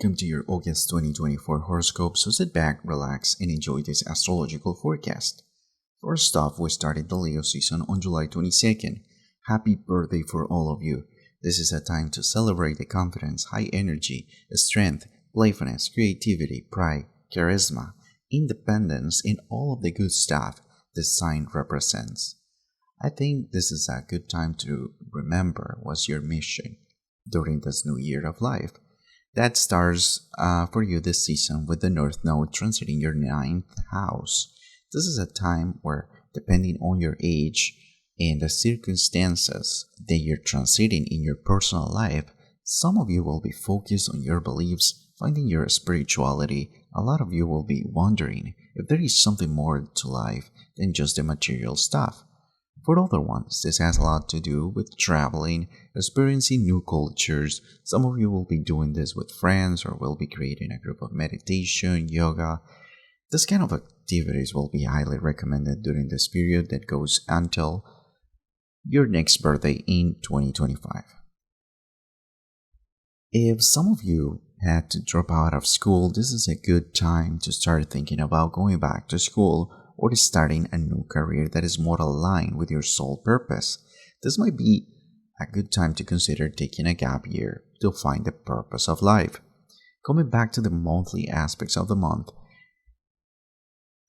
Welcome to your August 2024 horoscope, so sit back, relax, and enjoy this astrological forecast. First off, we started the Leo season on July 22nd. Happy birthday for all of you. This is a time to celebrate the confidence, high energy, strength, playfulness, creativity, pride, charisma, independence, and all of the good stuff this sign represents. I think this is a good time to remember what's your mission during this new year of life. That starts for you this season with the North Node transiting your 9th house. This is a time where, depending on your age and the circumstances that you're transiting in your personal life, some of you will be focused on your beliefs, finding your spirituality. A lot of you will be wondering if there is something more to life than just the material stuff. For other ones, this has a lot to do with traveling, experiencing new cultures. Some of you will be doing this with friends or will be creating a group of meditation, yoga. This kind of activities will be highly recommended during this period that goes until your next birthday in 2025. If some of you had to drop out of school, this is a good time to start thinking about going back to school or starting a new career that is more aligned with your sole purpose. This might be a good time to consider taking a gap year to find the purpose of life. Coming back to the monthly aspects of the month,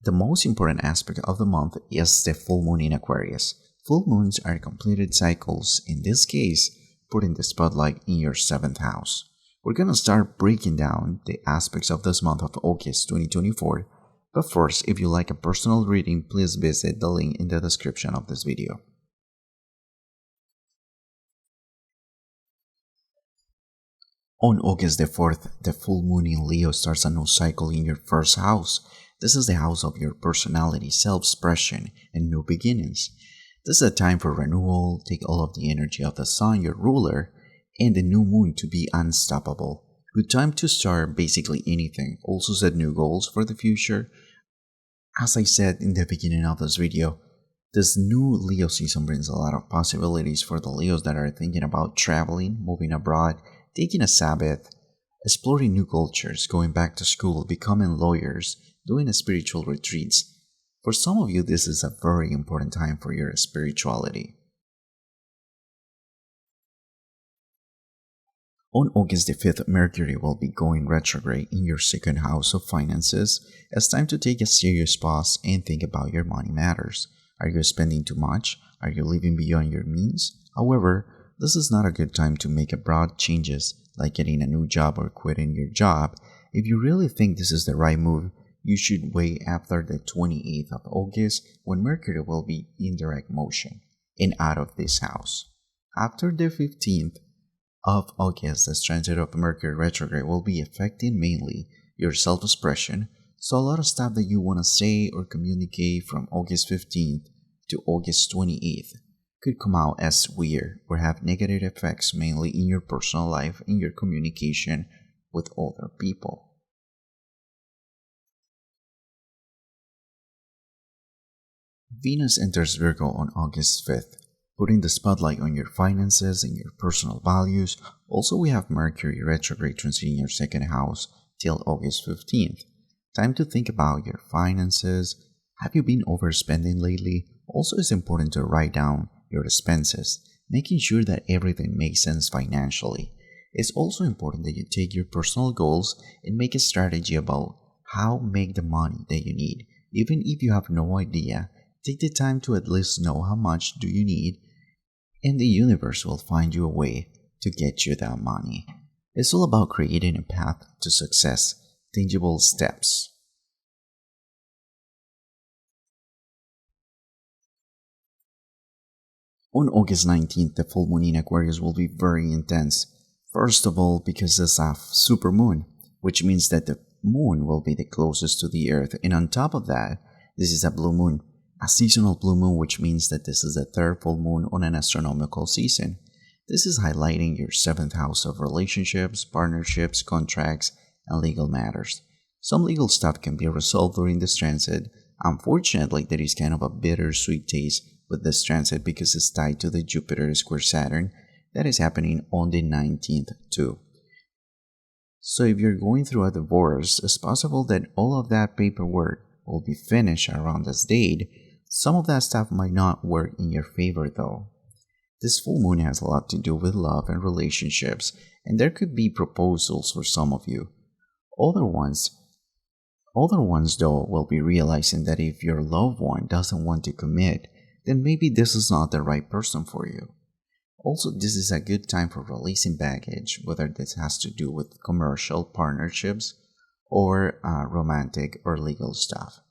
the most important aspect of the month is the full moon in Aquarius. Full moons are completed cycles, in this case, putting the spotlight in your 7th house. We're gonna start breaking down the aspects of this month of August 2024. But first, if you like a personal reading, please visit the link in the description of this video. On August the 4th, the full moon in Leo starts a new cycle in your 1st house. This is the house of your personality, self-expression, and new beginnings. This is a time for renewal. Take all of the energy of the sun, your ruler, and the new moon to be unstoppable. Good time to start basically anything. Also set new goals for the future. As I said in the beginning of this video, this new Leo season brings a lot of possibilities for the Leos that are thinking about traveling, moving abroad, taking a Sabbath, exploring new cultures, going back to school, becoming lawyers, doing spiritual retreats. For some of you, this is a very important time for your spirituality. On August the 5th, Mercury will be going retrograde in your 2nd house of finances. It's time to take a serious pause and think about your money matters. Are you spending too much? Are you living beyond your means? However, this is not a good time to make abrupt changes like getting a new job or quitting your job. If you really think this is the right move, you should wait after the 28th of August when Mercury will be in direct motion and out of this house. After the 15th of August, the transit of Mercury Retrograde will be affecting mainly your self-expression, so a lot of stuff that you want to say or communicate from August 15th to August 28th could come out as weird or have negative effects mainly in your personal life and your communication with other people. Venus enters Virgo on August 5th. Putting the spotlight on your finances and your personal values. Also, we have Mercury retrograde transiting your 2nd house till August 15th. Time to think about your finances. Have you been overspending lately? Also, it's important to write down your expenses, making sure that everything makes sense financially. It's also important that you take your personal goals and make a strategy about how to make the money that you need. Even if you have no idea, take the time to at least know how much do you need, and the universe will find you a way to get you that money. It's all about creating a path to success, tangible steps. On August 19th, the full moon in Aquarius will be very intense. First of all, because it's a supermoon, which means that the moon will be the closest to the earth, and on top of that, this is a blue moon. A seasonal blue moon, which means that this is the 3rd full moon on an astronomical season. This is highlighting your 7th house of relationships, partnerships, contracts, and legal matters. Some legal stuff can be resolved during this transit. Unfortunately, there is kind of a bittersweet taste with this transit because it's tied to the Jupiter square Saturn that is happening on the 19th too. So if you're going through a divorce, it's possible that all of that paperwork will be finished around this date. Some of that stuff might not work in your favor though. This full moon has a lot to do with love and relationships, and there could be proposals for some of you. Other ones though will be realizing that if your loved one doesn't want to commit, then maybe this is not the right person for you. Also, this is a good time for releasing baggage, whether this has to do with commercial partnerships or romantic or legal stuff.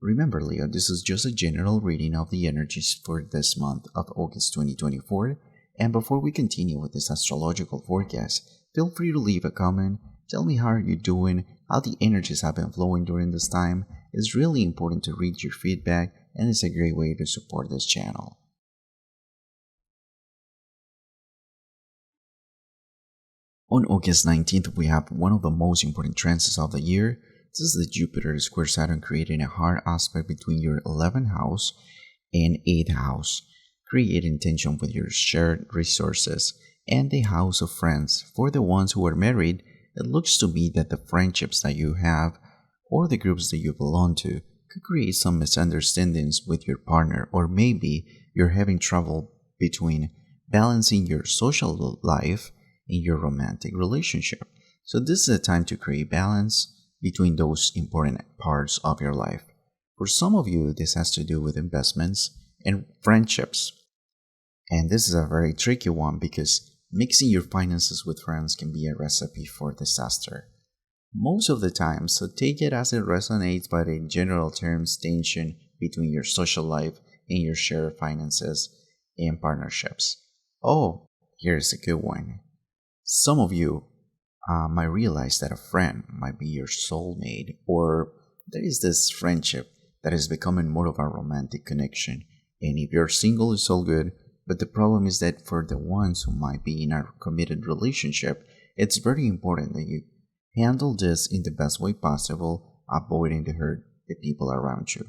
Remember, Leo, this is just a general reading of the energies for this month of August 2024. And before we continue with this astrological forecast, feel free to leave a comment. Tell me how are you doing, how the energies have been flowing during this time. It's really important to read your feedback, and it's a great way to support this channel. On August 19th, we have one of the most important transits of the year. This is the Jupiter square Saturn, creating a hard aspect between your 11th house and 8th house, creating tension with your shared resources and the house of friends. For the ones who are married, it looks to me that the friendships that you have or the groups that you belong to could create some misunderstandings with your partner, or maybe you're having trouble between balancing your social life in your romantic relationship. So this is a time to create balance between those important parts of your life. For some of you, this has to do with investments and friendships. And this is a very tricky one because mixing your finances with friends can be a recipe for disaster. Most of the time, so take it as it resonates, but in general terms, tension between your social life and your shared finances and partnerships. Oh, here's a good one. Some of you might realize that a friend might be your soulmate, or there is this friendship that is becoming more of a romantic connection. And if you're single, it's all good, but the problem is that for the ones who might be in a committed relationship, it's very important that you handle this in the best way possible, avoiding to hurt the people around you.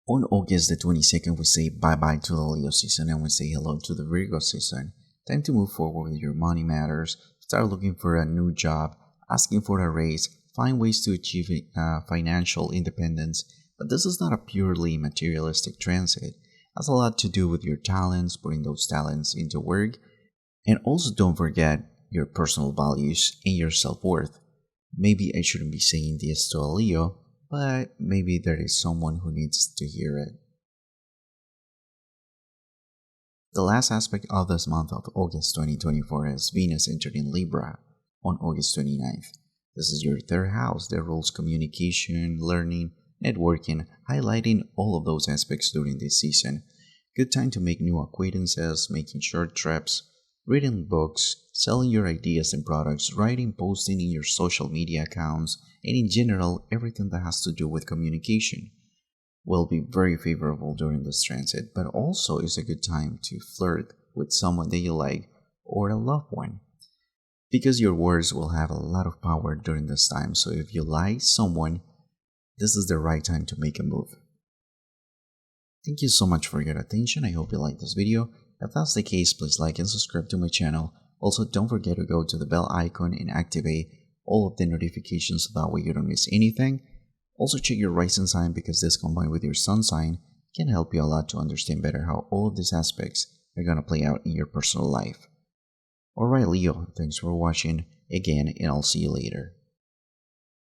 On August the 22nd, we say bye-bye to the Leo season and we say hello to the Virgo season. Time to move forward with your money matters, start looking for a new job, asking for a raise, find ways to achieve financial independence. But this is not a purely materialistic transit. It has a lot to do with your talents, putting those talents into work, and also don't forget your personal values and your self-worth. Maybe I shouldn't be saying this to a Leo, but maybe there is someone who needs to hear it. The last aspect of this month of August 2024 is Venus entered in Libra on August 29th. This is your third house that rules communication, learning, networking, highlighting all of those aspects during this season. Good time to make new acquaintances, making short trips, reading books, selling your ideas and products, writing, posting in your social media accounts, and in general, everything that has to do with communication will be very favorable during this transit, but also is a good time to flirt with someone that you like or a loved one, because your words will have a lot of power during this time. So if you like someone, this is the right time to make a move. Thank you so much for your attention. I hope you liked this video. If that's the case, please like and subscribe to my channel. Also, don't forget to go to the bell icon and activate all of the notifications so that way you don't miss anything. Also, check your rising sign, because this combined with your sun sign can help you a lot to understand better how all of these aspects are going to play out in your personal life. Alright, Leo, thanks for watching again, and I'll see you later.